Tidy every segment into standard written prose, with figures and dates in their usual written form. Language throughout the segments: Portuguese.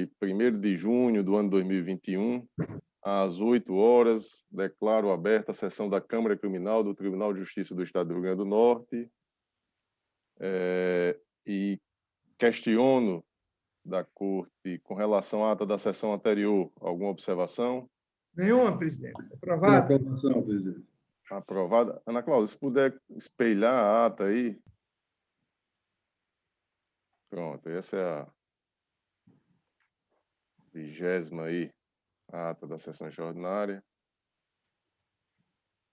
hoje, 1º de junho do ano 2021, às 8 horas, declaro aberta a sessão da Câmara Criminal do Tribunal de Justiça do Estado do Rio Grande do Norte e questiono da Corte com relação à ata da sessão anterior. Alguma observação? Nenhuma, presidente. Pela Aprovado. aprovação, presidente. Aprovada. Ana Cláudia, se puder espelhar a ata aí. Pronto, essa é a 20ª aí, a ata da sessão extraordinária.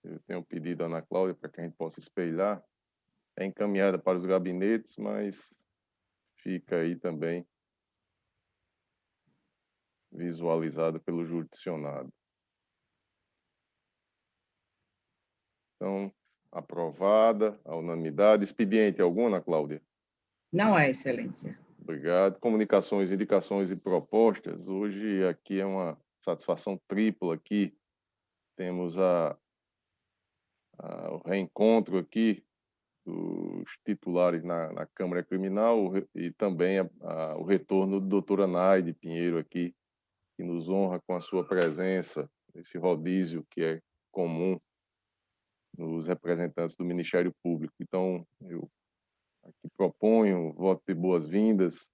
Eu tenho pedido a Ana Cláudia para que a gente possa espelhar. É encaminhada para os gabinetes, mas fica aí também visualizada pelo jurisdicionado. Então, aprovada a unanimidade. Expediente algum, Ana Cláudia? Não é, Excelência. Obrigado. Comunicações, indicações e propostas. Hoje aqui é uma satisfação tripla aqui. Temos o reencontro aqui dos titulares na Câmara Criminal e também o retorno do doutor Anaide Pinheiro aqui, que nos honra com a sua presença nesse rodízio que é comum nos representantes do Ministério Público. Então, eu aqui proponho voto de boas-vindas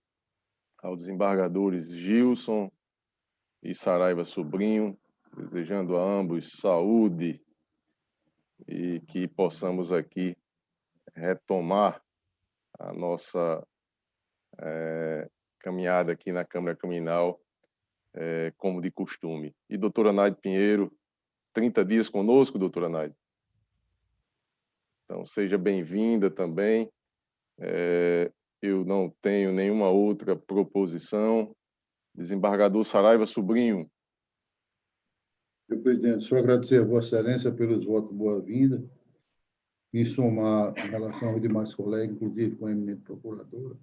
aos desembargadores Gilson e Saraiva Sobrinho, desejando a ambos saúde e que possamos aqui retomar a nossa caminhada aqui na Câmara Criminal como de costume. E doutora Anaide Pinheiro, 30 dias conosco, doutora Anaide. Então, seja bem-vinda também. Eu não tenho nenhuma outra proposição. Desembargador Saraiva Sobrinho. Senhor presidente, só agradecer a Vossa Excelência pelos votos de boa-vinda, me somar em relação aos demais colegas, inclusive com a eminente procuradora,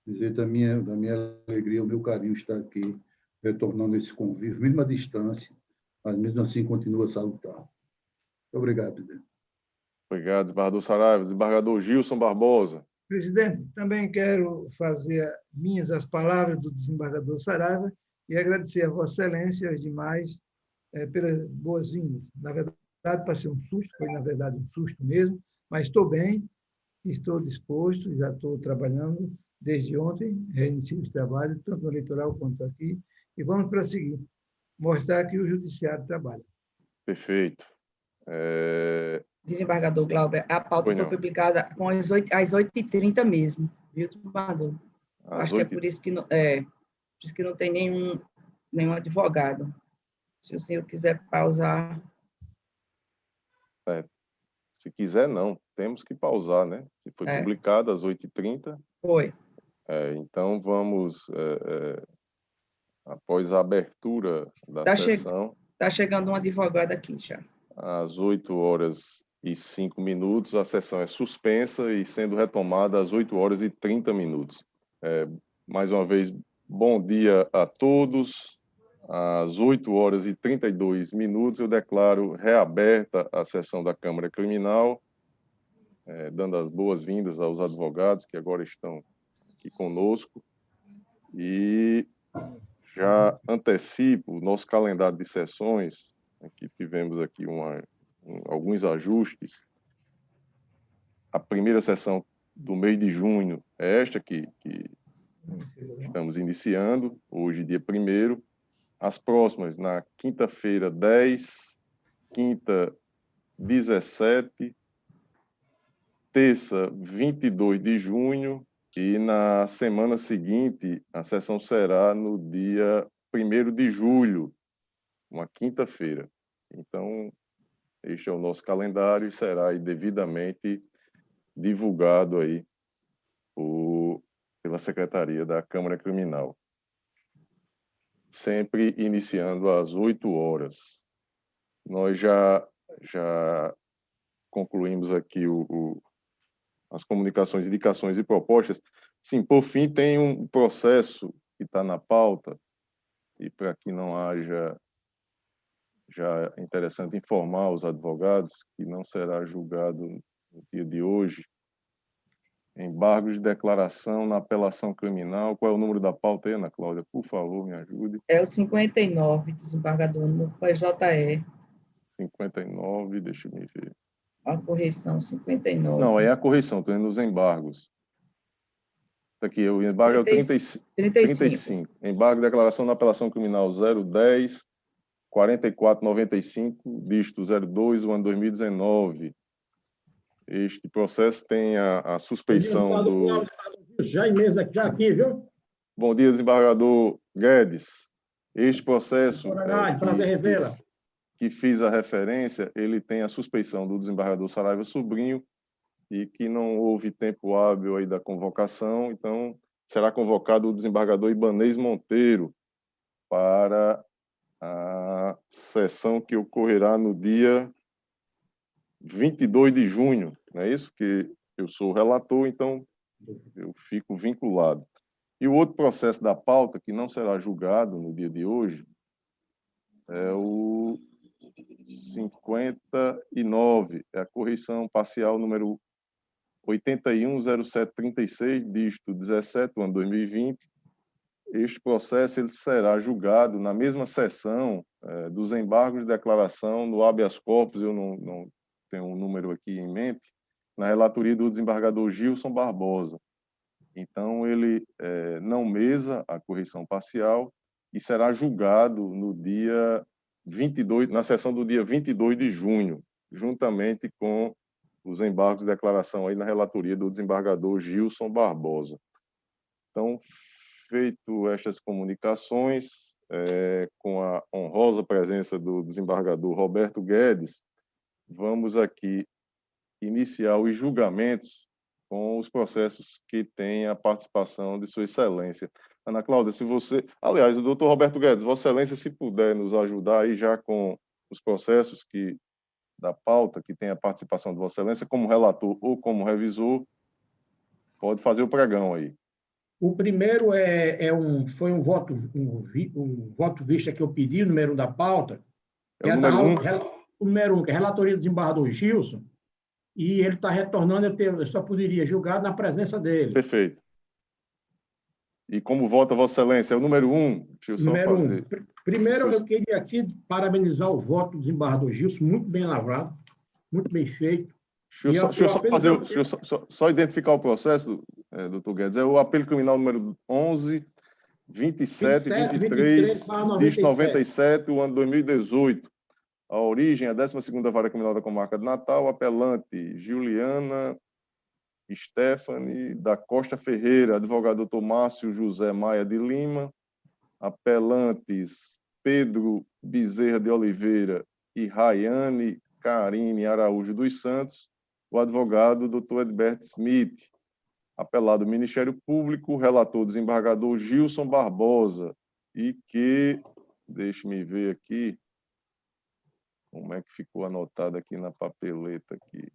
dizer da minha alegria, o meu carinho estar aqui, retornando esse convívio, mesmo à distância, mas mesmo assim continua salutar. Muito obrigado, presidente. Obrigado, desembargador Saraiva. Desembargador Gilson Barbosa. Presidente, também quero fazer minhas as palavras do desembargador Saraiva e agradecer a Vossa Excelência e aos demais pelas boas-vindas. Na verdade, para ser um susto, foi, na verdade, um susto mesmo, mas estou bem, estou disposto, já estou trabalhando desde ontem, reiniciei os trabalhos, tanto no eleitoral quanto aqui, e vamos prosseguir, mostrar que o Judiciário trabalha. Perfeito. Desembargador Glauber, a pauta foi publicada às 8h30 mesmo, viu, desembargador? Acho que é por isso que não tem nenhum advogado. Se o senhor quiser pausar. Se quiser, não. Temos que pausar, né? Se foi publicado às 8h30. Foi. Então, vamos, após a abertura da sessão... Está chegando um advogado aqui já. Às 8h05, a sessão é suspensa e sendo retomada às 8h30. Mais uma vez, bom dia a todos. Às 8h32, eu declaro reaberta a sessão da Câmara Criminal, dando as boas-vindas aos advogados que agora estão aqui conosco. E já antecipo o nosso calendário de sessões. Aqui tivemos aqui alguns ajustes. A primeira sessão do mês de junho é esta que estamos iniciando, hoje, dia 1º. As próximas, na quinta-feira, 10, quinta, 17, terça, 22 de junho, e na semana seguinte, a sessão será no dia 1º de julho, uma quinta-feira. Então, este é o nosso calendário e será aí devidamente divulgado aí pela Secretaria da Câmara Criminal. Sempre iniciando às 8 horas. Nós já concluímos aqui as comunicações, indicações e propostas. Sim, por fim, tem um processo que está na pauta, e para que não haja, já é interessante informar os advogados que não será julgado no dia de hoje, Embargos de declaração na apelação criminal. Qual é o número da pauta aí, Ana Cláudia? Por favor, me ajude. É o 59, desembargador, no PJE. 59, deixa eu me ver. A correção, 59. Não, é a correção, estou indo nos embargos. Está aqui, o embargo é o 35. Embargo de declaração na apelação criminal 010 4495, dígito 02, o ano 2019. Este processo tem a suspeição do... Já em mesa aqui, viu? Bom dia, desembargador Guedes. Este processo que fiz a referência, ele tem a suspeição do desembargador Saraiva Sobrinho e que não houve tempo hábil aí da convocação, então será convocado o desembargador Ibanez Monteiro para a sessão que ocorrerá no dia 22 de junho, não é isso? Que eu sou o relator, então eu fico vinculado. E o outro processo da pauta, que não será julgado no dia de hoje, é o 59, é a correção parcial número 810736, dígito 17, ano 2020. Este processo ele será julgado na mesma sessão dos embargos de declaração no habeas corpus, eu não tenho um número aqui em mente, na relatoria do desembargador Gilson Barbosa. Então, ele não mesa a correção parcial e será julgado no dia 22, na sessão do dia 22 de junho, juntamente com os embargos de declaração aí na relatoria do desembargador Gilson Barbosa. Então, feito estas comunicações, com a honrosa presença do desembargador Roberto Guedes, vamos aqui iniciar os julgamentos com os processos que têm a participação de Sua Excelência. Ana Cláudia, se você... Aliás, o doutor Roberto Guedes, Vossa Excelência, se puder nos ajudar aí já com os processos da pauta que tem a participação de Vossa Excelência, como relator ou como revisor, pode fazer o pregão aí. O primeiro foi um voto vista que eu pedi, o número 1 da pauta. É o número 1? O número 1, que é a relatoria do desembargador Gilson, e ele está retornando, eu só poderia julgar na presença dele. Perfeito. E como vota Vossa Excelência? É o número 1? Deixa eu só fazer. Primeiro, eu queria aqui parabenizar o voto do desembargador Gilson, muito bem lavrado, muito bem feito. Deixa eu só identificar o processo, doutor Guedes. É o apelo criminal número 11, 27, 23, dígito 97, o ano 2018. A origem, a 12ª Vara Criminal da Comarca de Natal, apelante Juliana Stephanie da Costa Ferreira, advogado doutor Márcio José Maia de Lima, apelantes Pedro Bezerra de Oliveira e Rayane Karine Araújo dos Santos, o advogado doutor Edbert Smith, apelado Ministério Público, relator desembargador Gilson Barbosa, e que, deixe-me ver aqui, como é que ficou anotado aqui na papeleta aqui.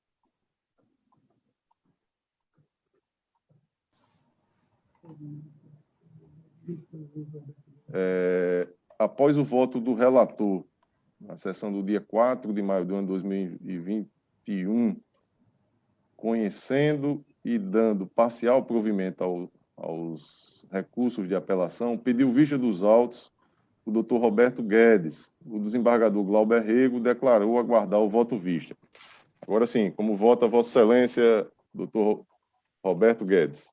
Após o voto do relator, na sessão do dia 4 de maio do ano 2021, conhecendo e dando parcial provimento aos recursos de apelação, pediu vista dos autos o doutor Roberto Guedes. O desembargador Glauber Rego declarou aguardar o voto vista. Agora sim, como vota Vossa Excelência, doutor Roberto Guedes?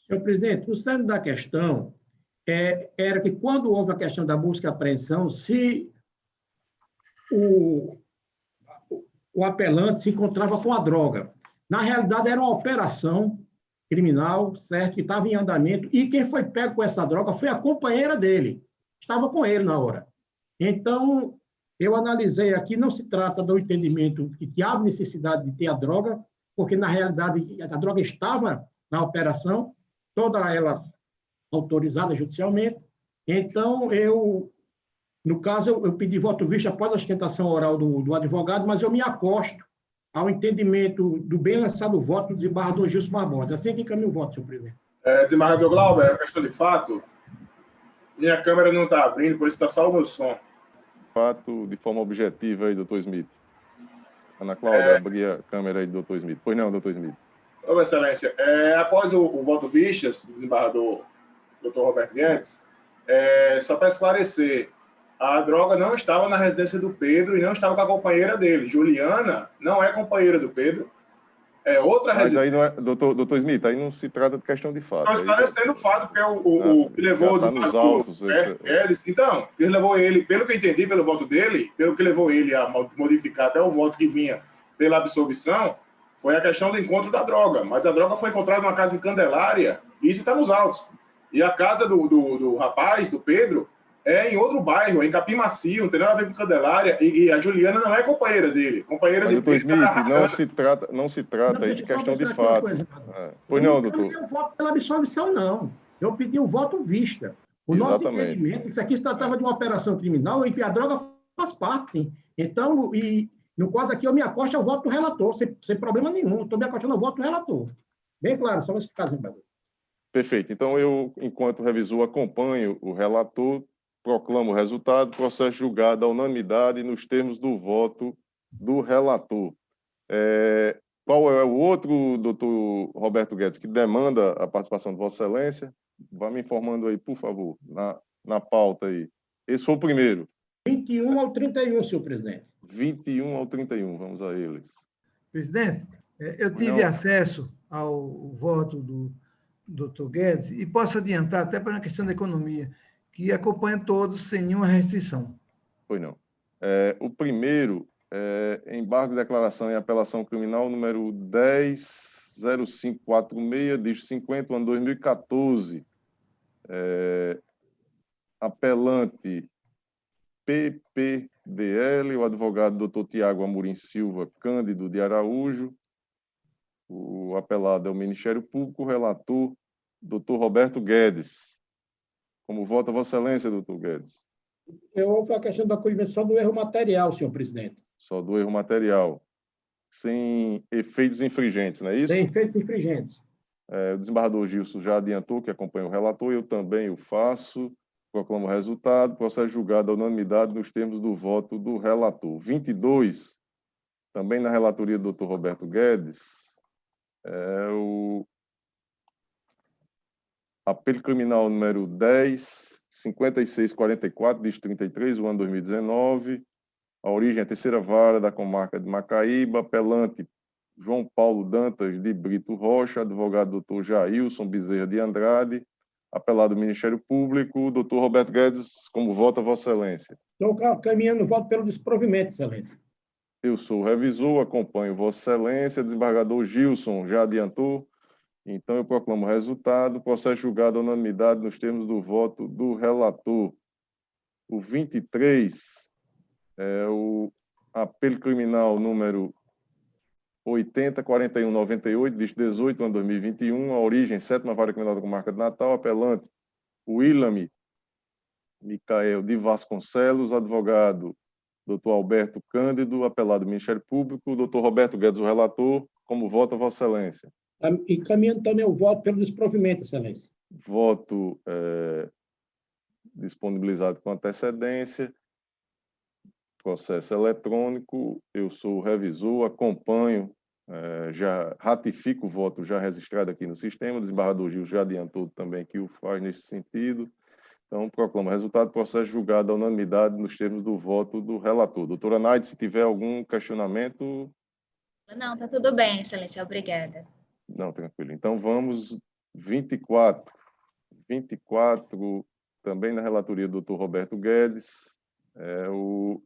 Senhor presidente, o centro da questão era que, quando houve a questão da busca e apreensão, se o apelante se encontrava com a droga. Na realidade, era uma operação criminal, certo, que estava em andamento, e quem foi pego com essa droga foi a companheira dele. Estava com ele na hora. Então, eu analisei aqui, não se trata do entendimento que há necessidade de ter a droga, porque, na realidade, a droga estava na operação, toda ela autorizada judicialmente. Então, no caso, eu pedi voto visto após a sustentação oral do advogado, mas eu me acosto ao entendimento do bem lançado voto do desembargador Gilson Barbosa. Assim que encaminho o voto, senhor presidente. Desembargador Glauber, é questão de fato. Minha câmera não está abrindo, por isso está só o meu som. Fato de forma objetiva aí, doutor Smith. Ana Cláudia, abri a câmera aí do doutor Smith. Pois não, doutor Smith. Ô, Excelência, após o voto vistas do desembargador Dr. Roberto Guedes, só para esclarecer, a droga não estava na residência do Pedro e não estava com a companheira dele. Juliana não é companheira do Pedro, é outra Mas residência. aí não é, doutor Smith, aí não se trata de questão de fato. Estou esclarecendo o fato, porque o que levou o está nos autos. Guedes, então, que levou ele, pelo que eu entendi pelo voto dele, pelo que levou ele a modificar até o voto que vinha pela absolvição, foi a questão do encontro da droga. Mas a droga foi encontrada numa casa em Candelária, e isso está nos autos. E a casa do rapaz, do Pedro, é em outro bairro, em Capim Macio, não tem nada a ver com Candelária, e a Juliana não é companheira dele. Companheira de doutor Smith, não se trata aí de questão de fato. Pois não, doutor. Eu não pedi o voto pela absolvição, não. Eu pedi o voto vista. O nosso entendimento, isso aqui se tratava de uma operação criminal, em que a droga faz parte, sim. Então, e no caso aqui, eu me acosto ao voto do relator, sem problema nenhum. Estou me acostando ao voto do relator. Bem claro, só uma explicação, embaixador. Perfeito. Então, eu, enquanto revisor, acompanho o relator, proclamo o resultado, processo julgado à unanimidade nos termos do voto do relator. Qual é o outro, doutor Roberto Guedes, que demanda a participação de Vossa Excelência? Vá me informando aí, por favor, na pauta aí. Esse foi o primeiro. 21 ao 31, senhor presidente. 21 ao 31, vamos a eles. Presidente, eu tive acesso ao voto do doutor Guedes e posso adiantar, até para uma questão da economia, que acompanha todos sem nenhuma restrição. Pois não. O primeiro embargo de declaração em apelação criminal número 10.0546, dígito 50, ano 2014. Apelante PPDL, o advogado Dr. Tiago Amorim Silva Cândido de Araújo. O apelado é o Ministério Público, o relator, Dr. Roberto Guedes. Como vota Vossa Excelência, doutor Guedes? Houve a questão do acolhimento só do erro material, senhor presidente. Só do erro material. Sem efeitos infringentes, não é isso? Sem efeitos infringentes. O desembargador Gilson já adiantou que acompanha o relator, eu também o faço. Proclamo o resultado. Processo julgado à unanimidade nos termos do voto do relator. 22, também na relatoria do doutor Roberto Guedes, o apelo criminal número 10.5644, dígito 33, o ano 2019. A origem é a terceira vara da comarca de Macaíba. Apelante João Paulo Dantas de Brito Rocha, advogado doutor Jailson Bezerra de Andrade, apelado do Ministério Público. Doutor Roberto Guedes, como vota Vossa Excelência? Estou caminhando o voto pelo desprovimento, Excelência. Eu sou o revisor, acompanho Vossa Excelência. Desembargador Gilson já adiantou. Então, eu proclamo o resultado. Processo julgado à unanimidade nos termos do voto do relator. O 23 é o apelo criminal número 80.4198, dígito 18, ano 2021. A origem, 7ª Vara Criminal da Comarca de Natal. Apelante, William Micael de Vasconcelos. Advogado, doutor Alberto Cândido. Apelado do Ministério Público. Doutor Roberto Guedes, o relator. Como vota Vossa Excelência? E caminhando também o voto pelo desprovimento, Excelência. Voto disponibilizado com antecedência. Processo eletrônico. Eu sou o revisor, acompanho, já ratifico o voto já registrado aqui no sistema. O desembargador Gil já adiantou também que o faz nesse sentido. Então, proclamo o resultado do processo julgado à unanimidade nos termos do voto do relator. Doutora Naide, se tiver algum questionamento... Não, está tudo bem, Excelência. Obrigada. Não, tranquilo. Então, vamos 24. 24, também na relatoria do doutor Roberto Guedes, o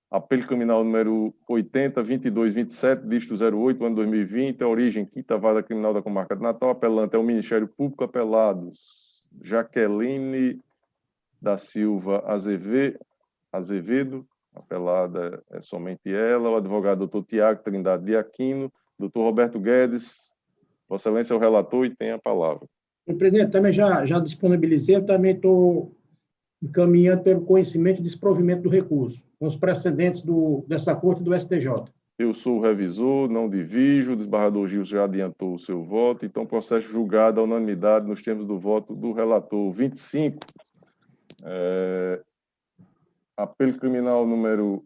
apelo criminal número 80.2227, dígito 08, ano 2020, a origem 5ª Vara Criminal da Comarca de Natal. Apelante é o Ministério Público. Apelados, Jaqueline da Silva Azevedo, apelada é somente ela. O advogado doutor Tiago Trindade de Aquino. Doutor Roberto Guedes, Vossa Excelência é o relator e tem a palavra. Senhor presidente, também já disponibilizei, eu também estou encaminhando pelo conhecimento e desprovimento do recurso, com os precedentes dessa Corte do STJ. Eu sou o revisor, não divijo, o desembargador Gil já adiantou o seu voto, então processo julgado à unanimidade nos termos do voto do relator. 25, apelo criminal número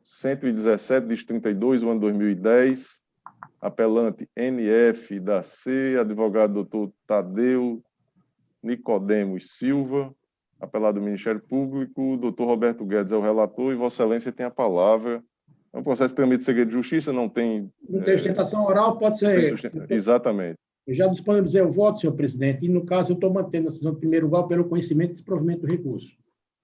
117, dígito 32, o ano 2010, apelante NF da C, advogado doutor Tadeu Nicodemos Silva, apelado do Ministério Público, doutor Roberto Guedes é o relator e Vossa Excelência tem a palavra. É um processo de tramite de segredo de justiça, não tem... Não tem sustentação oral, pode ser... Exatamente. Eu já disponibilizei o voto, senhor presidente, e, no caso, eu estou mantendo a decisão de primeiro grau pelo conhecimento e desprovimento do recurso.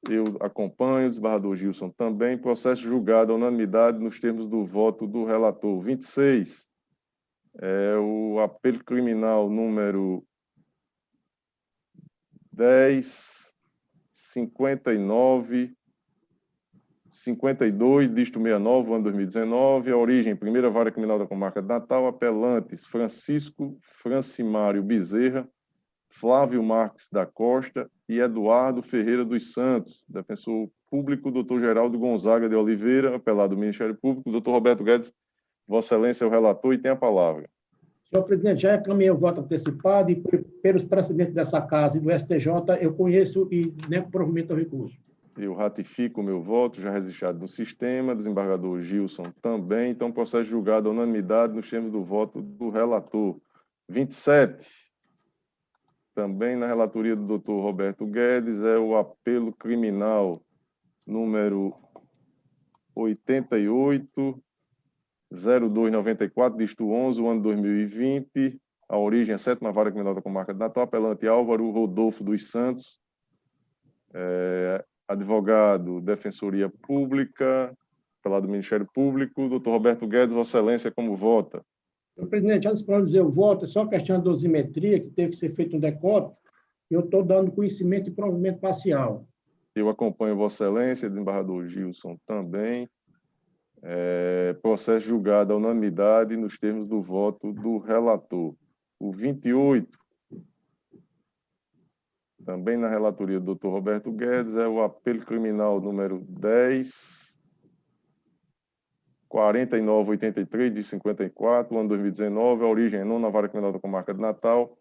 Eu acompanho, o desembargador Gilson também. Processo julgado à unanimidade nos termos do voto do relator. 26 é o apelo criminal número 10.59.52, dígito 69, ano 2019. A origem, primeira vara criminal da comarca de Natal. Apelantes, Francisco Francimário Bezerra, Flávio Marques da Costa e Eduardo Ferreira dos Santos. Defensor público, doutor Geraldo Gonzaga de Oliveira, apelado do Ministério Público. Doutor Roberto Guedes, Vossa Excelência é o relator e tem a palavra. Senhor presidente, já encaminhei o voto antecipado e, pelos precedentes dessa casa e do STJ, eu conheço e nego provimento ao recurso. Eu ratifico o meu voto, já registrado no sistema. Desembargador Gilson também. Então, processo julgado à unanimidade nos termos do voto do relator. 27. Também na relatoria do doutor Roberto Guedes, é o apelo criminal número 88.0294, dígito 11, o ano 2020. A origem é a 7ª Vara Criminal da Comarca de Natal. Apelante Álvaro Rodolfo dos Santos. Advogado, Defensoria Pública, apelado do Ministério Público. Doutor Roberto Guedes, Vossa Excelência, como vota? Senhor presidente, antes de dizer o voto, é só questão de dosimetria, que teve que ser feito um decópio, e eu estou dando conhecimento e provimento parcial. Eu acompanho Vossa Excelência, desembargador Gilson também. Processo julgado à unanimidade nos termos do voto do relator. O 28, também na relatoria do doutor Roberto Guedes, é o apelo criminal número 10.4983, de 54, ano 2019, a origem é 9ª Vara Criminal da Comarca de Natal.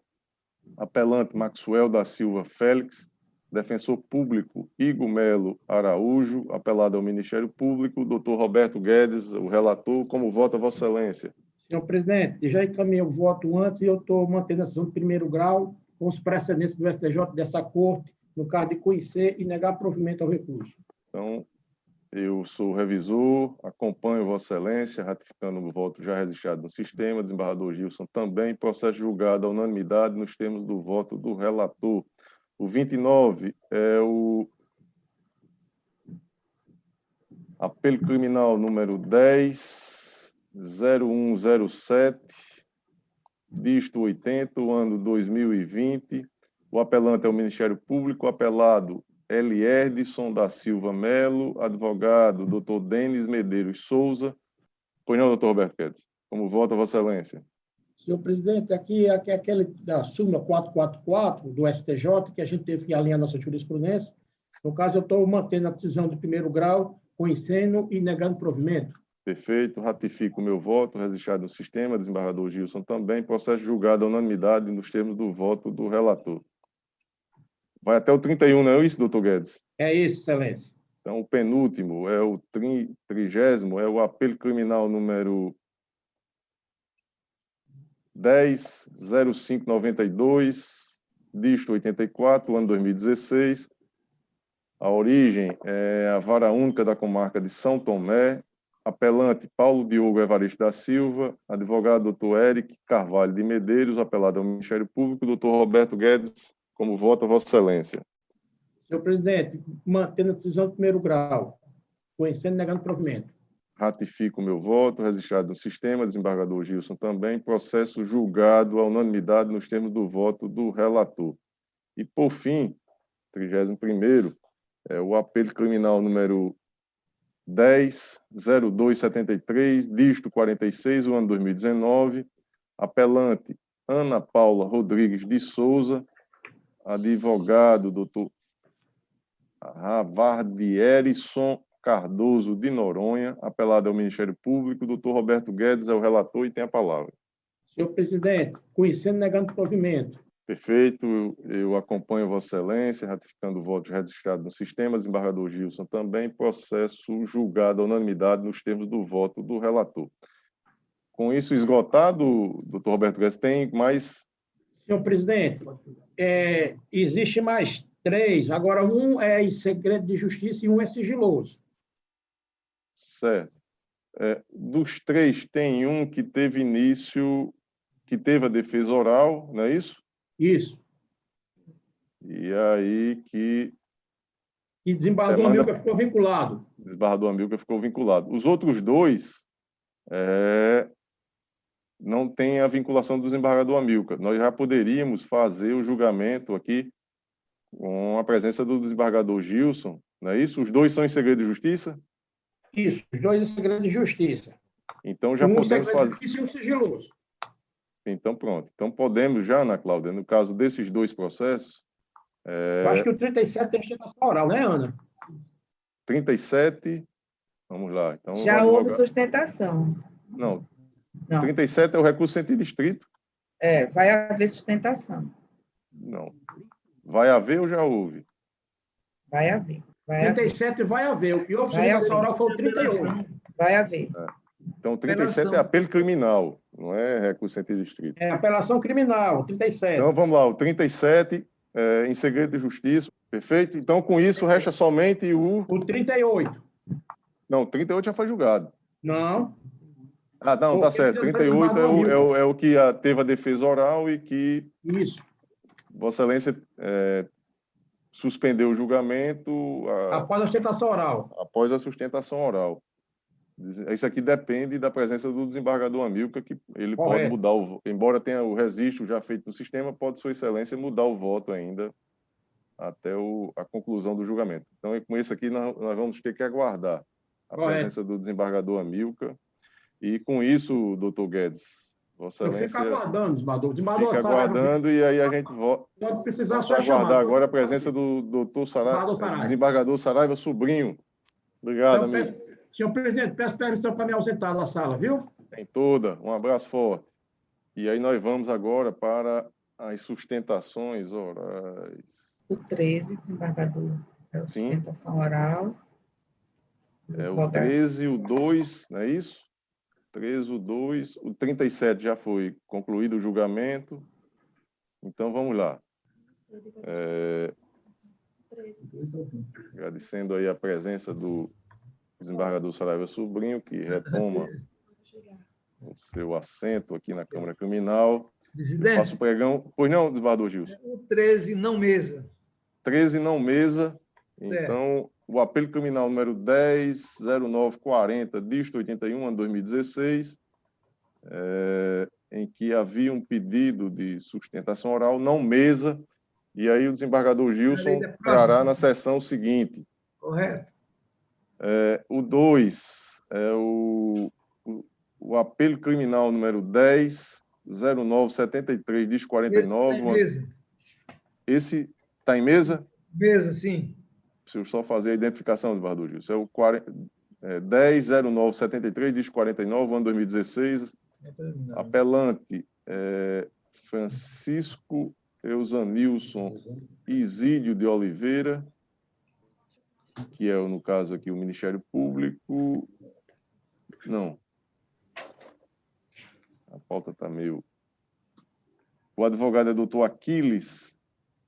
Apelante Maxwell da Silva Félix, defensor público Igor Melo Araújo, apelado ao Ministério Público, doutor Roberto Guedes, o relator, como vota Vossa Excelência? Senhor presidente, já encaminhei o voto antes e eu estou mantendo a decisão de primeiro grau com os precedentes do STJ dessa corte, no caso de conhecer e negar provimento ao recurso. Então, eu sou revisor, acompanho Vossa Excelência, ratificando o voto já registrado no sistema. Desembargador Gilson também. Processo julgado à unanimidade nos termos do voto do relator. O 29 é o apelo criminal número 10.0107, dígito 80, o ano 2020. O apelante é o Ministério Público, apelado Elierdson da Silva Melo, advogado doutor Denis Medeiros Souza. Pois não, doutor Roberto Guedes? Como vota Vossa Excelência? Senhor presidente, aqui é aquele da súmula 444 do STJ, que a gente teve que alinhar nossa jurisprudência. No caso, eu estou mantendo a decisão de primeiro grau, conhecendo e negando provimento. Perfeito, ratifico o meu voto, registrado no sistema. Desembargador Gilson também. Processo julgado à unanimidade nos termos do voto do relator. Vai até o 31, não é isso, doutor Guedes? É isso, excelência. Então, o penúltimo é o 30º, é o apelo criminal número 10.0592, dígito 84, ano 2016. A origem é a Vara Única da Comarca de São Tomé. Apelante Paulo Diogo Evaristo da Silva, advogado doutor Eric Carvalho de Medeiros, apelado ao Ministério Público, doutor Roberto Guedes, como vota Vossa Excelência? Senhor presidente, mantendo a decisão de primeiro grau, conhecendo e negando provimento. Ratifico o meu voto, registrado no sistema. Desembargador Gilson também. Processo julgado à unanimidade nos termos do voto do relator. E, por fim, 31º, é o apelo criminal número 10.0273, dígito 46, o ano 2019. Apelante Ana Paula Rodrigues de Souza, advogado doutor Ravardierson Cardoso de Noronha, apelado ao Ministério Público. Doutor Roberto Guedes é o relator e tem a palavra. Senhor presidente, conhecendo e negando provimento. Perfeito, eu acompanho Vossa Excelência, ratificando o voto registrado no sistema. Desembargador Gilson também. Processo julgado à unanimidade nos termos do voto do relator. Com isso esgotado, doutor Roberto Guedes, tem mais... Senhor presidente, existe mais 3. Agora, um é em segredo de justiça e um é sigiloso. Certo. Dos 3, tem um que teve início, que teve a defesa oral, não é isso? Isso. E aí que... E desembargador Amilcar ficou vinculado. Desembargador Amilcar ficou vinculado. Os outros 2 não tem a vinculação do desembargador Amilcar. Nós já poderíamos fazer o julgamento aqui com a presença do desembargador Gilson, não é isso? Os 2 são em segredo de justiça? Isso, os 2 em segredo de justiça. Então já podemos fazer... E um sigiloso. Então pronto. Então podemos já, Ana Cláudia, no caso desses 2 processos... Eu acho que o 37 tem sustentação oral, né, Ana? 37, vamos lá. Então, já houve sustentação. Não. 37 é o recurso sentido estrito? Vai haver sustentação. Não. Vai haver ou já houve? Vai haver. 37 vai haver. E houve sustentação oral foi o 38. Vai haver. Então, 37 é apelo criminal, não é recurso sentido estrito. É apelação criminal, 37. Então, vamos lá. O 37 em segredo de justiça, perfeito? Então, com isso, resta somente o... O 38. Não, o 38 já foi julgado. Não. Ah, não, tá certo. 38 é o que teve a defesa oral e que... Isso. Vossa Excelência suspendeu o julgamento... Após a sustentação oral. Após a sustentação oral. Isso aqui depende da presença do desembargador Amilcar, que ele pode mudar, embora tenha o registro já feito no sistema, pode Sua Excelência mudar o voto ainda até a conclusão do julgamento. Então, com isso aqui, nós vamos ter que aguardar a presença do desembargador Amilcar. E com isso, doutor Guedes, Vossa Excelência... Eu fico aguardando, desembargador. Fica aguardando e aí a gente volta. Pode precisar só aguardar agora a presença do doutor desembargador Saraiva Sobrinho. Obrigado, então, amigo. Senhor presidente, peço permissão para me ausentar da sala, viu? Tem toda. Um abraço forte. E aí nós vamos agora para as sustentações orais. O 13, desembargador, é a sustentação oral. O 13, o 2, não é isso? 13, o 2. O 37 já foi concluído o julgamento. Então, vamos lá. Agradecendo aí a presença do desembargador Saraiva Sobrinho, que retoma o seu assento aqui na Câmara Criminal. Presidente. Faço o pregão. Pois não, desembargador Gilson? O 13, não mesa. 13, não mesa. Então, o apelo criminal número 10.0940, dígito 81, ano 2016, em que havia um pedido de sustentação oral, não mesa, e aí o desembargador Gilson trará na sessão seguinte. Correto. O 2 é o apelo criminal número 10.0973, dígito 49. Esse está em mesa? Mesa, sim. Deixa eu só fazer a identificação, desembargador Gilson. É o 10.0973, dígito 49, ano 2016. Apelante Francisco Eusanilson Isídio de Oliveira, que é, no caso aqui, o Ministério Público. Não. A pauta está meio... O advogado é doutor Aquiles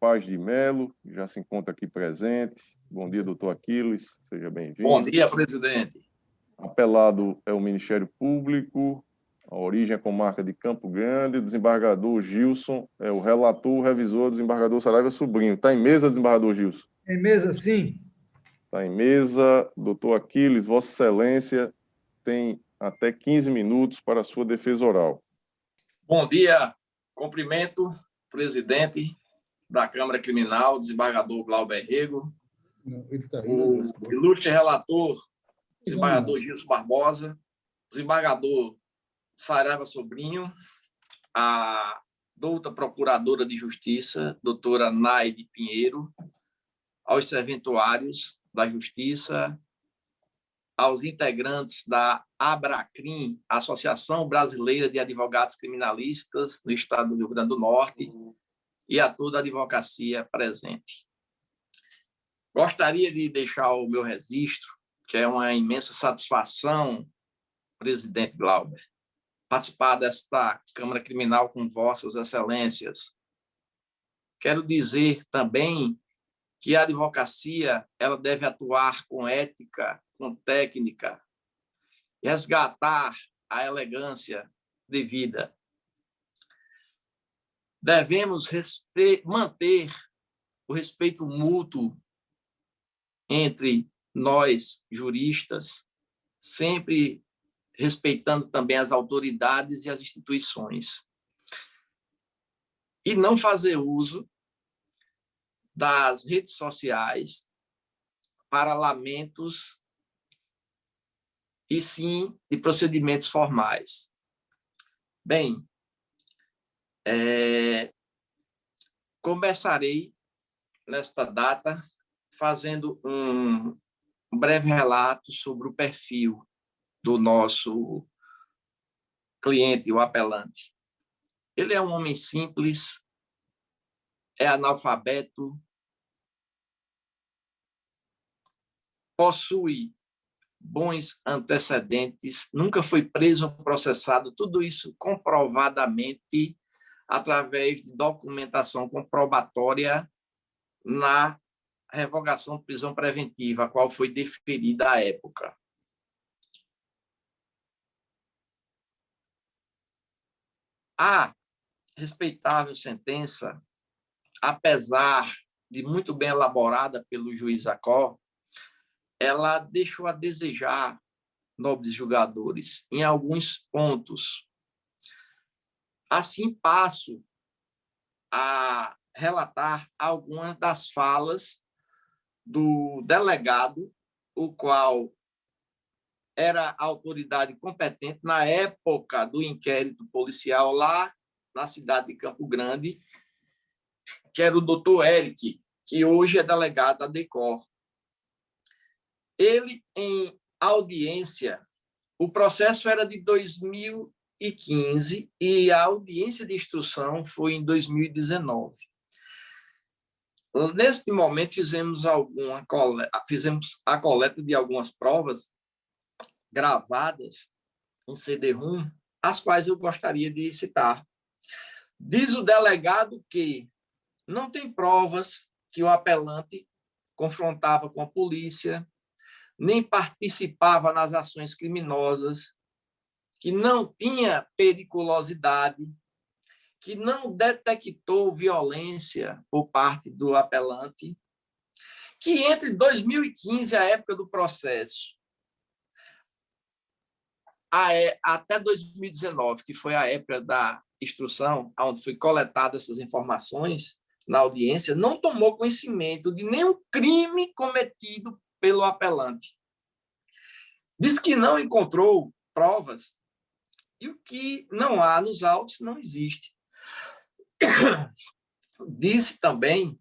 Paz de Melo, que já se encontra aqui presente. Bom dia, doutor Aquiles. Seja bem-vindo. Bom dia, presidente. Apelado é o Ministério Público. A origem é comarca de Campo Grande. O desembargador Gilson é o relator, o revisor, desembargador Saraiva Sobrinho. Está em mesa, desembargador Gilson? Em mesa, sim. Está em mesa. Doutor Aquiles, Vossa Excelência tem até 15 minutos para a sua defesa oral. Bom dia. Cumprimento, presidente da Câmara Criminal, desembargador Glauber Rego, o ilustre relator, desembargador Gilson Barbosa, desembargador Saraiva Sobrinho, a douta procuradora de Justiça, doutora Naide Pinheiro, aos serventuários da Justiça, aos integrantes da ABRACRIM, Associação Brasileira de Advogados Criminalistas no estado do Rio Grande do Norte, e a toda a advocacia presente. Gostaria de deixar o meu registro, que é uma imensa satisfação, presidente Glauber, participar desta Câmara Criminal com Vossas Excelências. Quero dizer também que a advocacia ela deve atuar com ética, com técnica, resgatar a elegância devida. Devemos manter o respeito mútuo entre nós, juristas, sempre respeitando também as autoridades e as instituições. E não fazer uso das redes sociais para lamentos e sim de procedimentos formais. Bem, começarei nesta data fazendo um breve relato sobre o perfil do nosso cliente, o apelante. Ele é um homem simples, é analfabeto, possui bons antecedentes, nunca foi preso ou processado, tudo isso comprovadamente através de documentação comprobatória na revogação de prisão preventiva, a qual foi deferida à época. A respeitável sentença, apesar de muito bem elaborada pelo juiz Acó, ela deixou a desejar, nobres julgadores, em alguns pontos. Assim, passo a relatar algumas das falas do delegado, o qual era a autoridade competente na época do inquérito policial lá na cidade de Campo Grande, que era o doutor Eric, que hoje é delegado da DECOR. Ele, em audiência, o processo era de 2015 e a audiência de instrução foi em 2019. Neste momento, fizemos a coleta de algumas provas gravadas em CD-ROM, as quais eu gostaria de citar. Diz o delegado que não tem provas que o apelante confrontava com a polícia, nem participava nas ações criminosas, que não tinha periculosidade, que não detectou violência por parte do apelante, que entre 2015, a época do processo, até 2019, que foi a época da instrução, onde foi coletada essas informações na audiência, não tomou conhecimento de nenhum crime cometido pelo apelante. Diz que não encontrou provas e o que não há nos autos não existe. Disse também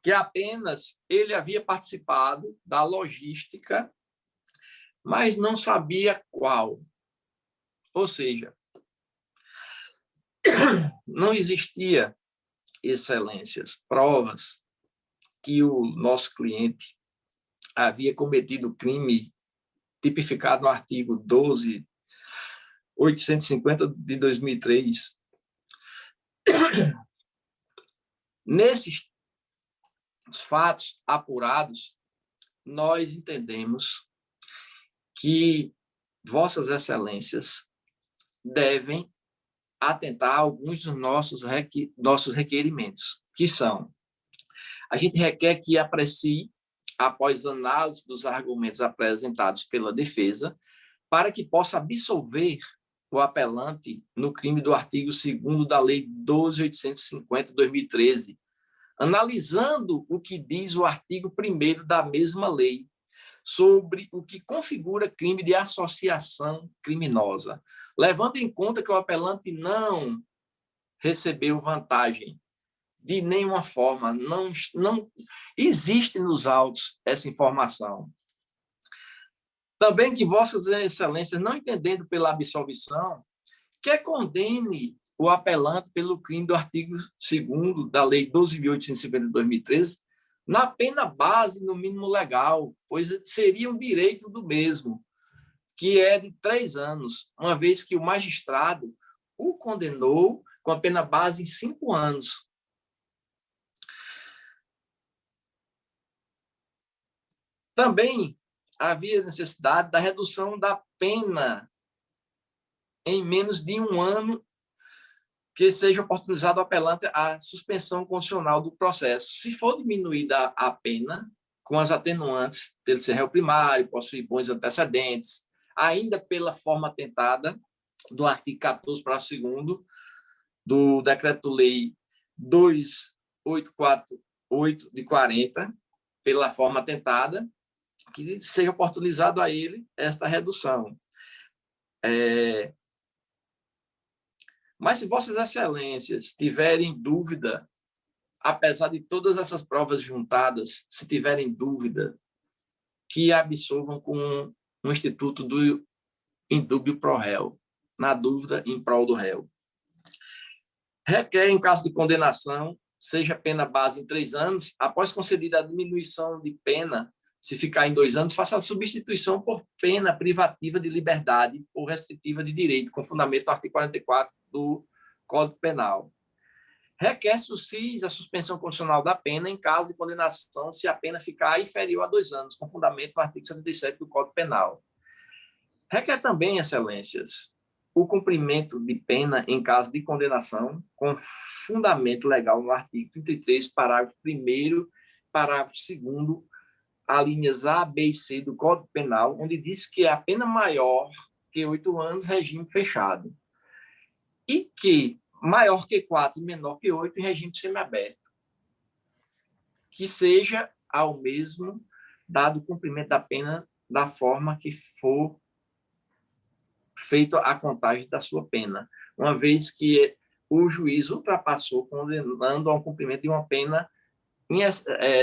que apenas ele havia participado da logística, mas não sabia qual. Ou seja, não existia, excelências, provas que o nosso cliente havia cometido crime tipificado no artigo 12.850 de 2003. Nesses fatos apurados, nós entendemos que Vossas Excelências devem atentar a alguns dos nossos requerimentos, que são: a gente requer que aprecie, após análise dos argumentos apresentados pela defesa, para que possa absolver o apelante no crime do artigo 2º da Lei 12.850 de 2013, analisando o que diz o artigo 1º da mesma lei, sobre o que configura crime de associação criminosa, levando em conta que o apelante não recebeu vantagem de nenhuma forma, não existe nos autos essa informação. Também que Vossas Excelências, não entendendo pela absolvição, que condene o apelante pelo crime do artigo 2º da Lei 12.850 de 2013, na pena base, no mínimo legal, pois seria um direito do mesmo. que é de 3 anos, uma vez que o magistrado o condenou com a pena base em 5 anos. Também havia necessidade da redução da pena em menos de 1 ano que seja oportunizado ao apelante a suspensão condicional do processo. Se for diminuída a pena, com as atenuantes dele ser réu primário, possuir bons antecedentes, ainda pela forma atentada do artigo 14, parágrafo 2º do Decreto-Lei 2848 de 40, pela forma atentada, que seja oportunizado a ele esta redução. Mas se Vossas Excelências tiverem dúvida, apesar de todas essas provas juntadas, se tiverem dúvida, que absolvam com o Instituto do indúbio pro réu, na dúvida em prol do réu. Requer, em caso de condenação, seja pena base em 3 anos, após concedida a diminuição de pena, se ficar em 2 anos, faça a substituição por pena privativa de liberdade ou restritiva de direito, com fundamento no artigo 44 do Código Penal. Requer SUSIS a suspensão condicional da pena em caso de condenação, se a pena ficar inferior a 2 anos, com fundamento no artigo 77 do Código Penal. Requer também, Excelências, o cumprimento de pena em caso de condenação, com fundamento legal no artigo 33, parágrafo 1º, parágrafo 2º, alíneas A, B e C do Código Penal, onde diz que a pena maior que 8 anos, regime fechado. E que maior que 4 e menor que 8 em regime semiaberto. Que seja ao mesmo dado o cumprimento da pena da forma que for feita a contagem da sua pena, uma vez que o juiz ultrapassou condenando ao cumprimento de uma pena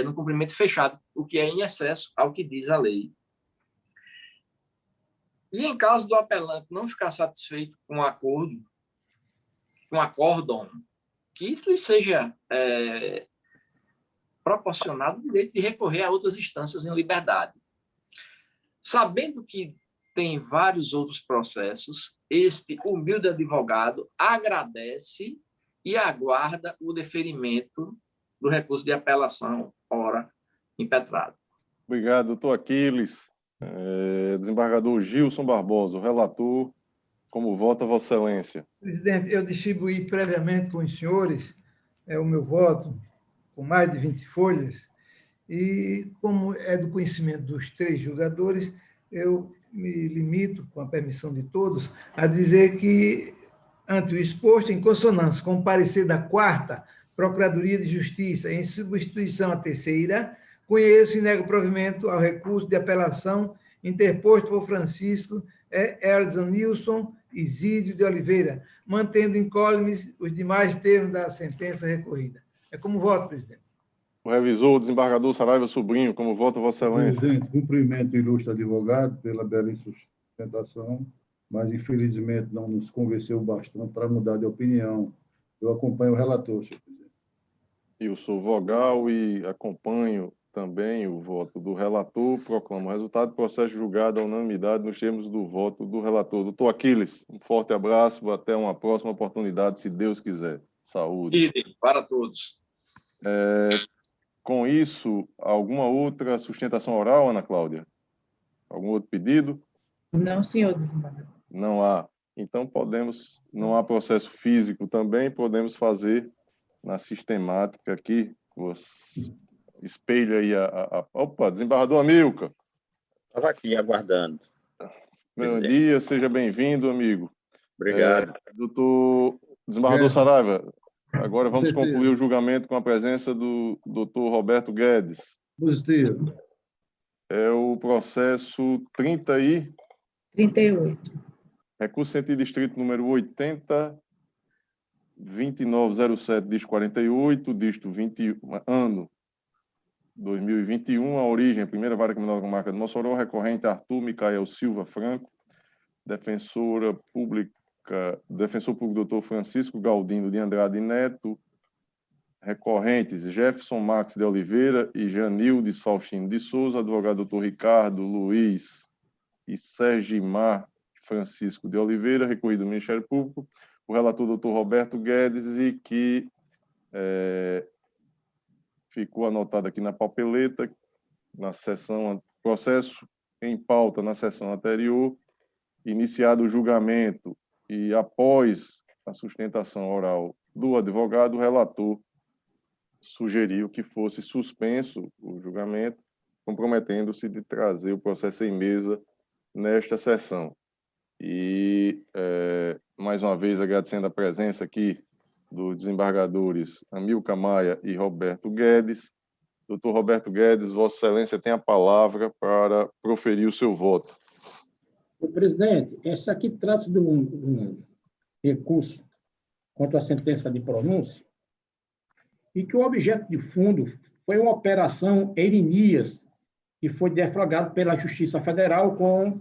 no cumprimento fechado, o que é em excesso ao que diz a lei. E em caso do apelante não ficar satisfeito com o acordo, com o acórdão, que isso lhe seja proporcionado o direito de recorrer a outras instâncias em liberdade. Sabendo que tem vários outros processos, este humilde advogado agradece e aguarda o deferimento do recurso de apelação, ora impetrado. Obrigado, doutor Aquiles. Desembargador Gilson Barbosa, o relator, como vota Vossa Excelência? Presidente, eu distribuí previamente com os senhores o meu voto, com mais de 20 folhas, e, como é do conhecimento dos 3 julgadores, eu me limito, com a permissão de todos, a dizer que, ante o exposto, em consonância com o parecer da 4ª Procuradoria de Justiça, em substituição à 3ª, conheço e nego provimento ao recurso de apelação interposto por Francisco Elson Nilson Isídio de Oliveira, mantendo incólumes os demais termos da sentença recorrida. É como voto, presidente. O revisor, o desembargador Saraiva Sobrinho, como vota Vossa Excelência? Presidente, cumprimento o ilustre advogado pela belíssima sustentação, mas infelizmente não nos convenceu bastante para mudar de opinião. Eu acompanho o relator, senhor presidente. Eu sou vogal e acompanho também o voto do relator. Proclamo o resultado do processo julgado à unanimidade nos termos do voto do relator. Doutor Aquiles, um forte abraço, até uma próxima oportunidade, se Deus quiser. Saúde. E para todos. Com isso, alguma outra sustentação oral, Ana Cláudia? Algum outro pedido? Não, senhor desembargador. Não há. Então, não há processo físico também, podemos fazer na sistemática aqui. Espelha aí Opa, desembargador Amilcar. Estava aqui aguardando. Bom dia, seja bem-vindo, amigo. Obrigado. Doutor desembargador Saraiva, agora vamos concluir o julgamento com a presença do doutor Roberto Guedes. Positivo. É o processo 38. Recurso sentido distrito número 80-2907, dígito 48, dígito 21, ano 2021, a origem, primeira vara criminal da comarca de Mossoró, recorrente Arthur Micael Silva Franco, defensor público doutor Francisco Galdino de Andrade Neto, recorrentes Jefferson Max de Oliveira e Janildes Faustino de Souza, advogado doutor Ricardo Luiz e Sergimar Francisco de Oliveira, recorrido do Ministério Público, o relator doutor Roberto Guedes, e que ficou anotado aqui na papeleta, na sessão, processo em pauta na sessão anterior, iniciado o julgamento e após a sustentação oral do advogado, o relator sugeriu que fosse suspenso o julgamento, comprometendo-se de trazer o processo em mesa nesta sessão. E, mais uma vez, agradecendo a presença aqui dos desembargadores Amilcar Maia e Roberto Guedes. Doutor Roberto Guedes, Vossa Excelência tem a palavra para proferir o seu voto. Presidente, esse aqui trata-se de um recurso contra a sentença de pronúncia e que o objeto de fundo foi uma operação Erinias, que foi deflagrado pela Justiça Federal com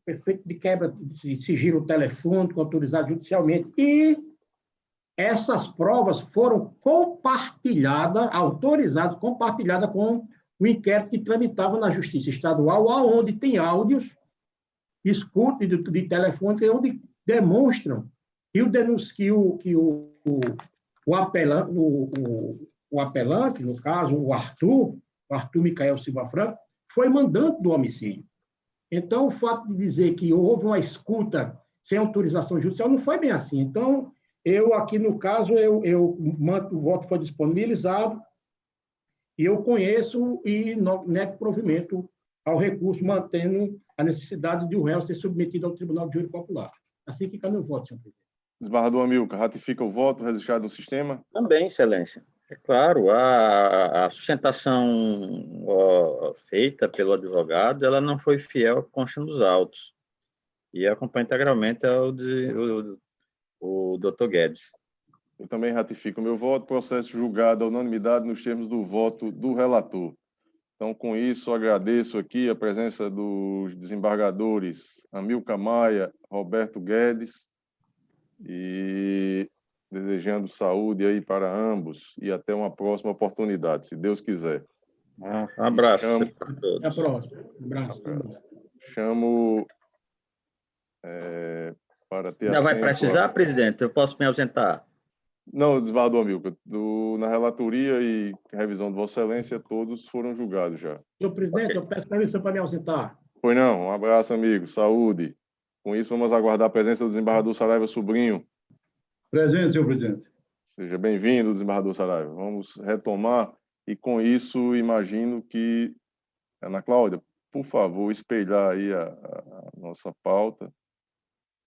efeito de quebra de sigilo telefônico autorizado judicialmente. E essas provas foram autorizadas com o inquérito que tramitava na Justiça Estadual, onde tem áudios, escuta de telefone, onde demonstram que o apelante, no caso, o Arthur Micael Silva Franco, foi mandante do homicídio. Então, o fato de dizer que houve uma escuta sem autorização judicial não foi bem assim. Então, eu aqui, no caso, o voto foi disponibilizado e eu conheço e nego provimento ao recurso, mantendo a necessidade de o réu ser submetido ao Tribunal de Júri Popular. Assim fica meu voto, senhor presidente. Desembargador Amilcar, ratifica o voto registrado no sistema? Também, Excelência. É claro, a sustentação feita pelo advogado, ela não foi fiel à consta dos autos. E acompanha integralmente o doutor Guedes. Eu também ratifico o meu voto. Processo julgado à unanimidade nos termos do voto do relator. Então, com isso, agradeço aqui a presença dos desembargadores Amilcar Maia, Roberto Guedes, e desejando saúde aí para ambos e até uma próxima oportunidade, se Deus quiser. Um abraço para todos. Até a próxima. Um abraço. Chamo para ter Já vai precisar, presidente? Eu posso me ausentar? Não, desembargador Amilcar, na relatoria e revisão de Vossa Excelência, todos foram julgados já. Senhor presidente, eu peço permissão para me ausentar. Pois não, um abraço, amigo, saúde. Com isso, vamos aguardar a presença do desembargador Saraiva Sobrinho. Presente, senhor presidente. Seja bem-vindo, desembargador Saraiva. Vamos retomar e, com isso, imagino que... Ana Cláudia, por favor, espelhar aí a nossa pauta.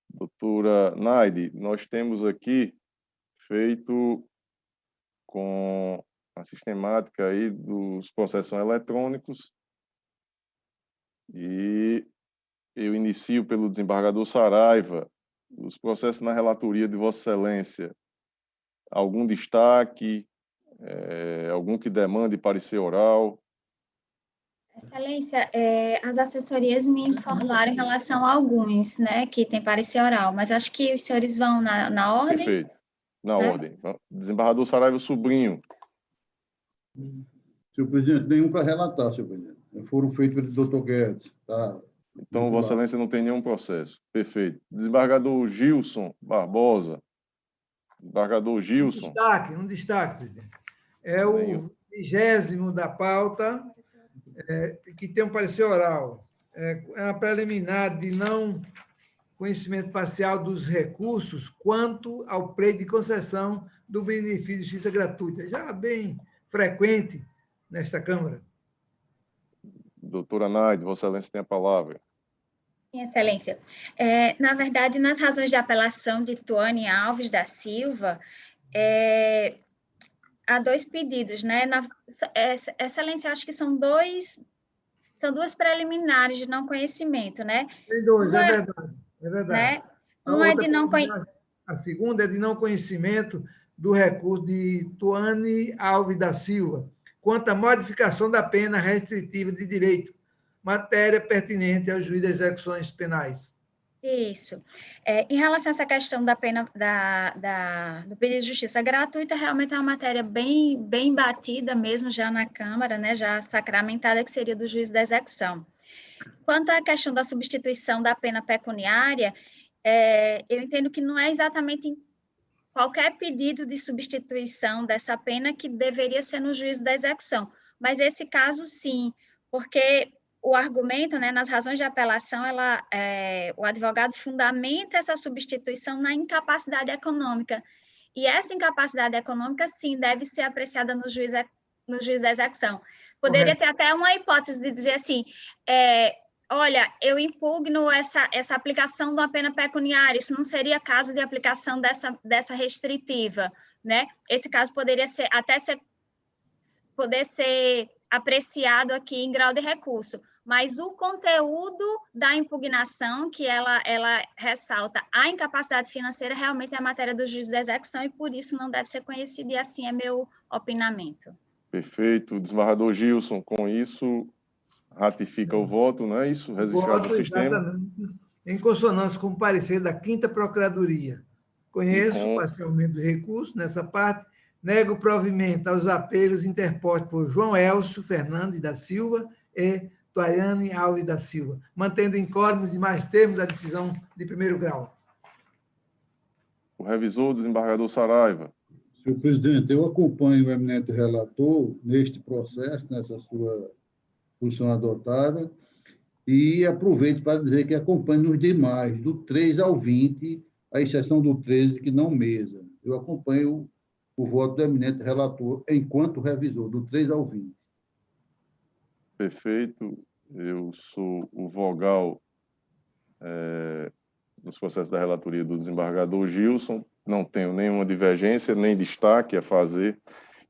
Doutora Naide, nós temos aqui feito com a sistemática aí dos processos eletrônicos e eu inicio pelo desembargador Saraiva os processos na relatoria de Vossa Excelência. Algum destaque, algum que demande parecer oral? Excelência, as assessorias me informaram em relação a alguns, né, que tem parecer oral, mas acho que os senhores vão na ordem. Perfeito, na ordem. Desembargador Saraiva Sobrinho. Senhor presidente, nenhum para relatar, senhor presidente. Foram feitos pelo doutor Guedes, tá? Então, Vossa Excelência não tem nenhum processo. Perfeito. Desembargador Gilson Barbosa. Desembargador Gilson. Um destaque, presidente. É o 20º da pauta, que tem um parecer oral. É uma preliminar de não conhecimento parcial dos recursos quanto ao pleito de concessão do benefício de justiça gratuita, já bem frequente nesta Câmara. Doutora Naide, Vossa Excelência tem a palavra. Sim, Excelência. Na verdade, nas razões de apelação de Tuane Alves da Silva, há dois pedidos, né? Excelência, acho que são duas preliminares de não conhecimento, né? Tem dois, é verdade. É verdade. Né? Uma é de não conhecimento. A segunda é de não conhecimento do recurso de Tuane Alves da Silva, quanto à modificação da pena restritiva de direito, matéria pertinente ao juiz das execuções penais. Isso. Em relação a essa questão da pena do pedido de justiça gratuita, realmente é uma matéria bem batida mesmo já na Câmara, né, já sacramentada, que seria do juiz da execução. Quanto à questão da substituição da pena pecuniária, eu entendo que não é exatamente em qualquer pedido de substituição dessa pena que deveria ser no juízo da execução, mas esse caso sim, porque o argumento, né, nas razões de apelação, o advogado fundamenta essa substituição na incapacidade econômica, e essa incapacidade econômica, sim, deve ser apreciada no juízo da execução. Poderia ter até uma hipótese de dizer assim, olha, eu impugno essa aplicação de uma pena pecuniária, isso não seria caso de aplicação dessa restritiva, né? Esse caso poderia poder ser apreciado aqui em grau de recurso, mas o conteúdo da impugnação, que ela ressalta a incapacidade financeira, realmente é a matéria do juízo da execução e por isso não deve ser conhecido, e assim é meu opinamento. Perfeito. Desembargador Gilson, com isso, ratifica o voto, não é isso? Registrado no sistema. Exatamente, em consonância com o parecer da 5ª Procuradoria. Conheço parcialmente o recurso nessa parte, nego o provimento aos apelos interpostos por João Elcio Fernandes da Silva e Tuaiane Alves da Silva, mantendo incógnito de mais termos da decisão de primeiro grau. O revisor, desembargador Saraiva. Senhor presidente, eu acompanho o eminente relator neste processo, nessa sua posição adotada, e aproveito para dizer que acompanho nos demais, do 3 ao 20, à exceção do 13, que não mesa. Eu acompanho o voto do eminente relator enquanto revisor, do 3 ao 20. Perfeito. Eu sou o vogal nos processos da relatoria do desembargador Gilson. Não tenho nenhuma divergência, nem destaque a fazer.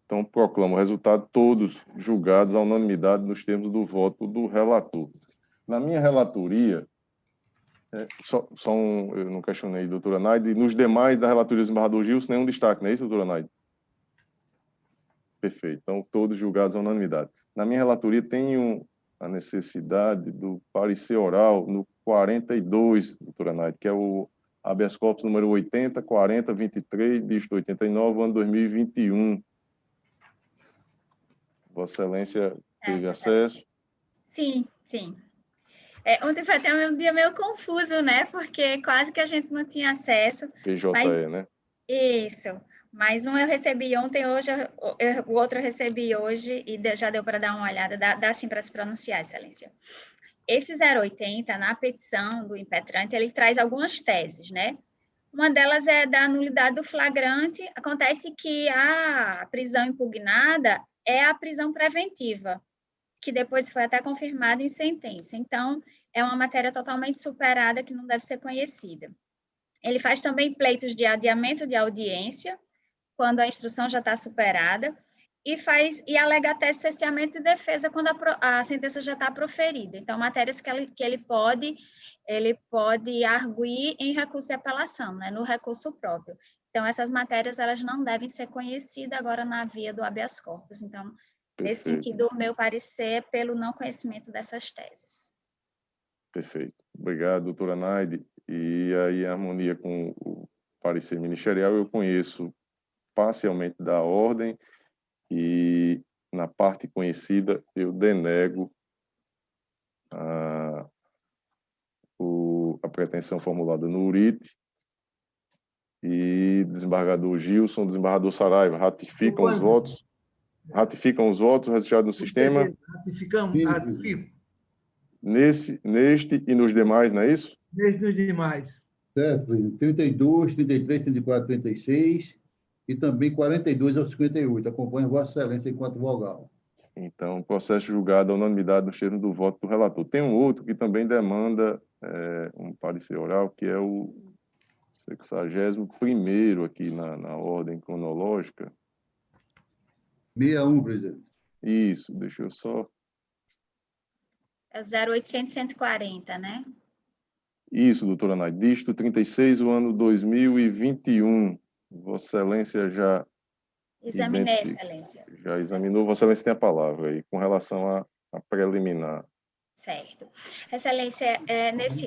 Então, proclamo o resultado, todos julgados à unanimidade nos termos do voto do relator. Na minha relatoria, eu não questionei, doutora Naide, nos demais da relatoria do desembargador Gilson, nenhum destaque, não é isso, doutora Naide? Perfeito. Então, todos julgados à unanimidade. Na minha relatoria, tenho a necessidade do parecer oral no 42, doutora Naide, que é o habeas corpus número 80-40-23, dígito 89, ano 2021. Vossa Excelência teve acesso? Sim, sim. Ontem foi até um dia meio confuso, né? Porque quase que a gente não tinha acesso. PJE, né? Isso. Mais um eu recebi ontem, hoje o outro eu recebi hoje e já deu para dar uma olhada, dá sim para se pronunciar, Excelência. Esse 080, na petição do impetrante, ele traz algumas teses, né? Uma delas é da nulidade do flagrante. Acontece que a prisão impugnada é a prisão preventiva, que depois foi até confirmada em sentença. Então, é uma matéria totalmente superada que não deve ser conhecida. Ele faz também pleitos de adiamento de audiência, quando a instrução já está superada, e alega até cesseamento de defesa quando a sentença já está proferida. Então, matérias que ele pode arguir em recurso de apelação, né, no recurso próprio. Então, essas matérias elas não devem ser conhecidas agora na via do habeas corpus. Então, nesse sentido, o meu parecer é pelo não conhecimento dessas teses. Perfeito. Obrigado, doutora Naide. E aí, em harmonia com o parecer ministerial, eu conheço parcialmente da ordem e, na parte conhecida, eu denego a pretensão formulada no URIT. E desembargador Gilson, desembargador Saraiva, ratificam os votos? Ratificam os votos registrados no sistema? Ratifico. Neste e nos demais, não é isso? Neste e nos demais. Certo, presidente. 32, 33, 34, 36 e também 42 ao 58. Acompanho Vossa Excelência enquanto vogal. Então, processo julgado à unanimidade nos termos do voto do relator. Tem um outro que também demanda um parecer oral, que é o 61º aqui na ordem cronológica. 61, presidente. Isso, deixa eu só... É 0800-140, né? Isso, doutora Naide. Dígito 36, o ano 2021. Vossa Excelência já... Examinei, Excelência. Já examinou. Vossa Excelência tem a palavra aí, com relação a preliminar. Certo. Excelência,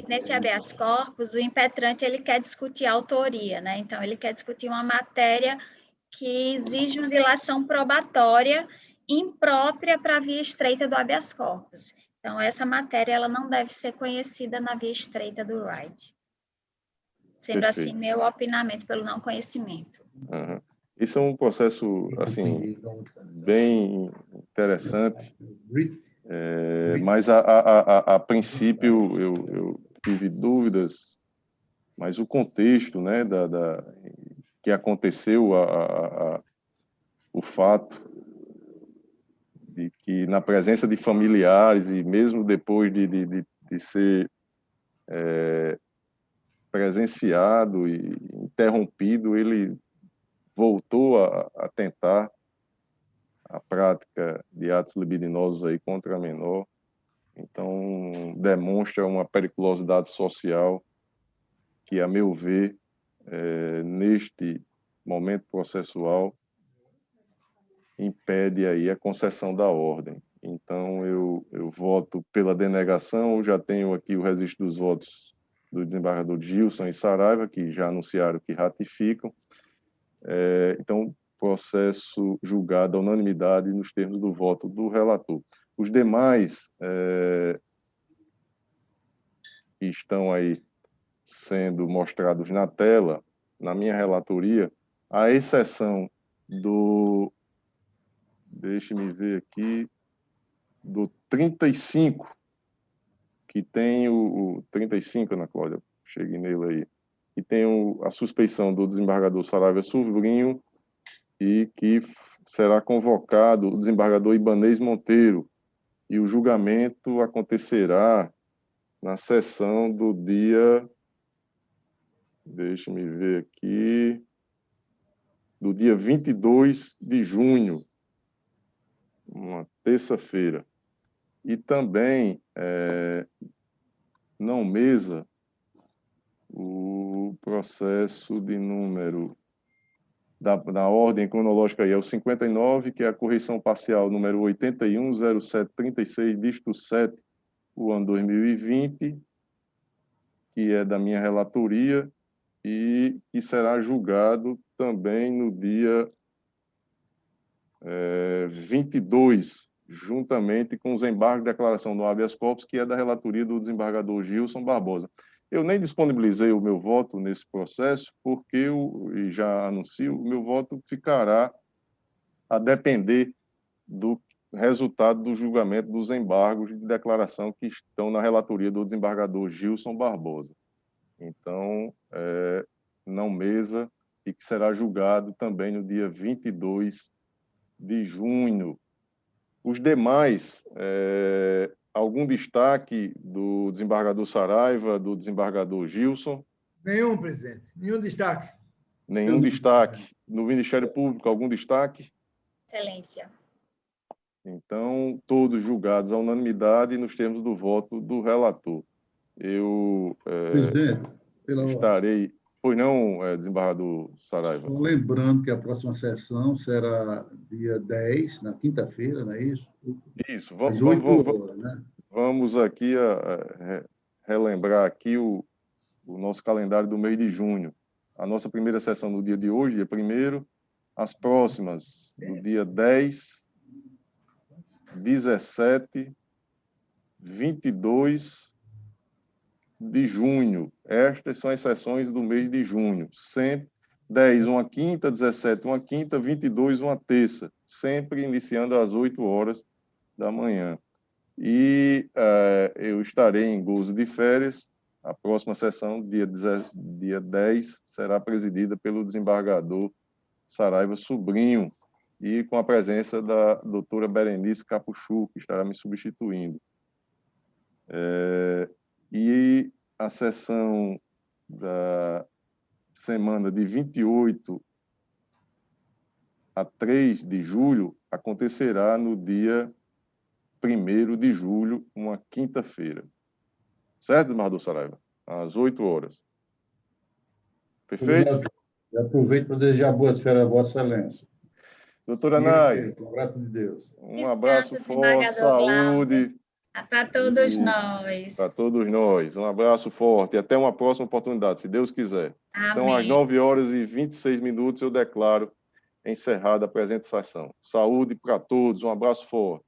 nesse habeas corpus, o impetrante ele quer discutir a autoria, né? Então, ele quer discutir uma matéria que exige uma dilação probatória imprópria para a via estreita do habeas corpus. Então, essa matéria ela não deve ser conhecida na via estreita do RIDE. Sendo Perfeito. assim, meu opinamento pelo não conhecimento. Uhum. Isso é um processo, assim, bem interessante, mas a princípio eu tive dúvidas, mas o contexto, né, que aconteceu, o fato de que na presença de familiares e mesmo depois de ser presenciado e interrompido, ele voltou a tentar a prática de atos libidinosos aí contra a menor. Então, demonstra uma periculosidade social que, a meu ver, neste momento processual, impede aí a concessão da ordem. Então, eu voto pela denegação. Eu já tenho aqui o registro dos votos do desembargador Gilson e Saraiva, que já anunciaram que ratificam. Então, processo julgado à unanimidade nos termos do voto do relator. Os demais que estão aí sendo mostrados na tela, na minha relatoria, à exceção do, deixe-me ver aqui, do 35, que tem o 35, Ana Cláudia, cheguei nele aí, que tem a suspeição do desembargador Saraiva Sobrinho e que será convocado o desembargador Ibanez Monteiro, e o julgamento acontecerá na sessão do dia, deixe-me ver aqui, do dia 22 de junho, uma terça-feira. E também, não mesa, o processo de número, da ordem cronológica aí, é o 59, que é a correção parcial número 810736, dígito 7, o ano 2020, que é da minha relatoria, e que será julgado também no dia 22, juntamente com os embargos de declaração do habeas corpus, que é da relatoria do desembargador Gilson Barbosa. Eu nem disponibilizei o meu voto nesse processo, porque, e já anuncio, o meu voto ficará a depender do resultado do julgamento dos embargos de declaração que estão na relatoria do desembargador Gilson Barbosa. Então, não mesa, e que será julgado também no dia 22 de junho. Os demais, algum destaque do desembargador Saraiva, do desembargador Gilson? Nenhum, presidente. Nenhum destaque. Nenhum destaque. No Ministério Público, algum destaque? Excelência. Então, todos julgados à unanimidade nos termos do voto do relator. Eu Presidente, estarei... Pois não, desembargador Saraiva? Só lembrando que a próxima sessão será dia 10, na quinta-feira, não é isso? Isso. Às 8 horas, né? Vamos aqui relembrar aqui o nosso calendário do mês de junho. A nossa primeira sessão no dia de hoje, dia 1º, as próximas no dia 10, 17, 22 de junho. Estas são as sessões do mês de junho. Sempre 10, uma quinta, 17, uma quinta, 22, uma terça. Sempre iniciando às 8 horas da manhã. E eu estarei em gozo de férias. A próxima sessão, dia 10, será presidida pelo desembargador Saraiva Sobrinho, e com a presença da doutora Berenice Capuchu, que estará me substituindo. E a sessão da semana de 28 a 3 de julho acontecerá no dia 1º de julho, uma quinta-feira. Certo, desembargador Saraiva? Às 8 horas. Perfeito? Eu aproveito para desejar boas-férias a Vossa Excelência. Doutora Nay, Com a graça de Deus. Um abraço forte, saúde. Para todos nós. Para todos nós. Um abraço forte e até uma próxima oportunidade, se Deus quiser. Amém. Então, às 9 horas e 26 minutos, eu declaro encerrada a presente sessão. Saúde para todos, um abraço forte.